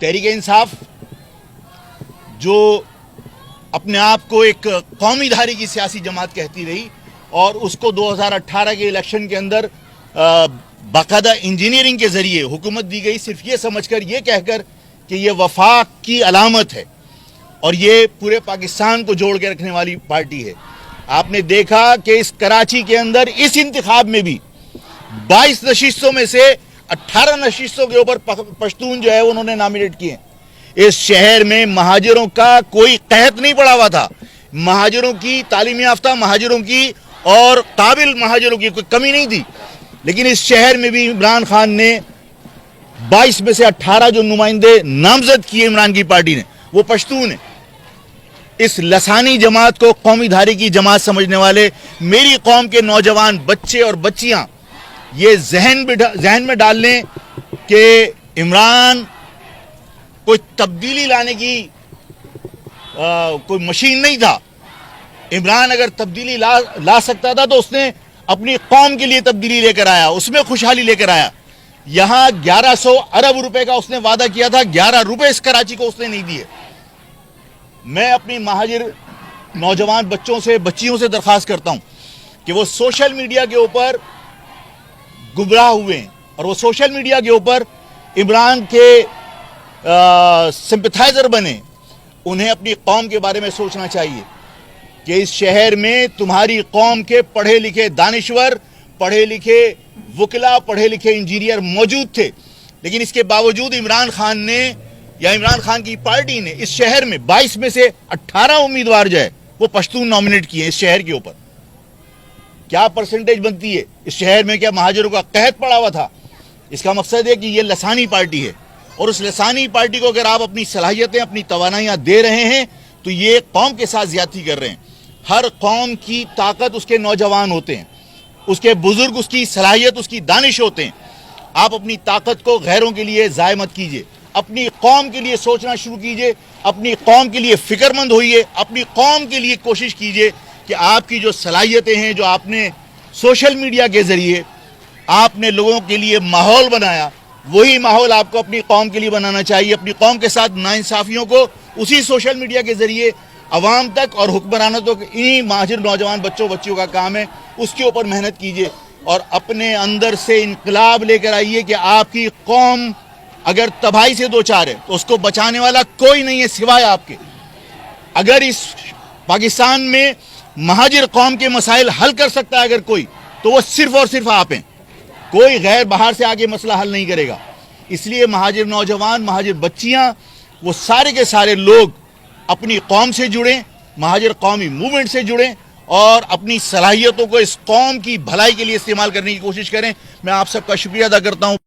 तहरीक इंसाफ जो अपने आप को एक कौमी धारी की सियासी जमात कहती रही और उसको 2018 के इलेक्शन के अंदर बाकायदा इंजीनियरिंग के जरिए हुकूमत दी गई, सिर्फ ये समझकर, ये कहकर कि ये वफाक की अलामत है और ये पूरे पाकिस्तान को जोड़ के रखने वाली पार्टी है। आपने देखा कि इस कराची के अंदर इस इंतखाब में भी 22 नशिस्तों में से 18 नशिस्तों के ऊपर पश्तून जो है उन्होंने नॉमिनेट किए। इस शहर में महाजिरों का कोई कहत नहीं पड़ा हुआ था, महाजिरों की, तालीम याफ्ता महाजिरों की और काबिल महाजिरों की कोई कमी नहीं थी, लेकिन इस शहर में भी इमरान खान ने 22 में से 18 जो नुमाइंदे नामजद किए इमरान की पार्टी ने, वो पश्तून है। इस लसानी जमात को कौमी धारी की जमात समझने वाले मेरी कौम के नौजवान बच्चे और बच्चियां ये जहन में डाल लें कि इमरान कोई तब्दीली लाने की कोई मशीन नहीं था। इमरान अगर तब्दीली ला सकता था तो उसने अपनी कौम के लिए तब्दीली लेकर आया, उसमें खुशहाली लेकर आया। यहां 1100 अरब रुपए का उसने वादा किया था, 11 रुपए इस कराची को उसने नहीं दिए। मैं अपनी महाजिर नौजवान बच्चों से, बच्चियों से दरख्वास्त करता हूं कि वो सोशल मीडिया के ऊपर गुमराह हुए हैं और वो सोशल मीडिया के ऊपर इमरान के सिंपैथाइजर बने। उन्हें अपनी कौम के बारे में सोचना चाहिए कि इस शहर में तुम्हारी कौम के पढ़े लिखे दानिश्वर, पढ़े लिखे वकीला, पढ़े लिखे इंजीनियर मौजूद थे, लेकिन इसके बावजूद इमरान खान ने या इमरान खान की पार्टी ने इस शहर में 22 में से 18 उम्मीदवार जो है वो पश्तून नॉमिनेट किए इस शहर के ऊपर। क्या परसेंटेज बनती है इस शहर में? क्या महाजिरों का कहत पड़ा हुआ था? इसका मकसद है कि ये लसानी पार्टी है और उस लसानी पार्टी को अगर आप अपनी सलाहियतें, अपनी तवानाइयां दे रहे हैं तो ये कौम के साथ ज्यादती कर रहे हैं। हर कौम की ताकत उसके नौजवान होते हैं, उसके बुजुर्ग, उसकी सलाहियत, उसकी दानिश होते हैं। आप अपनी ताकत को गैरों के लिए ज़ाय मत कीजिए, अपनी कौम के लिए सोचना शुरू कीजिए, अपनी कौम के लिए फिक्रमंद होइए, अपनी कौम के लिए कोशिश कीजिए कि आपकी जो सलाहियतें हैं, जो आपने सोशल मीडिया के ज़रिए आपने लोगों के लिए माहौल बनाया, वही माहौल आपको अपनी कौम के लिए बनाना चाहिए। अपनी कौम के साथ नाइंसाफियों को उसी सोशल मीडिया के ज़रिए अवाम तक और हुक्मरानों तक, इन्हीं माहिर नौजवान बच्चों बच्चियों का काम है, उसके ऊपर मेहनत कीजिए और अपने अंदर से इनकलाब लेकर आइए कि आपकी कौम अगर तबाही से दो चार है तो उसको बचाने वाला कोई नहीं है सिवाय आपके। अगर इस पाकिस्तान में महाजिर कौम के मसाइल हल कर सकता है अगर कोई, तो वो सिर्फ और सिर्फ आप हैं। कोई गैर बाहर से आके मसला हल नहीं करेगा। इसलिए महाजिर नौजवान, महाजिर बच्चियां, वो सारे के सारे लोग अपनी कौम से जुड़ें, महाजिर कौमी मूवमेंट से जुड़ें और अपनी सलाहियतों को इस कौम की भलाई के लिए इस्तेमाल करने की कोशिश करें। मैं आप सबका शुक्रिया अदा करता हूं।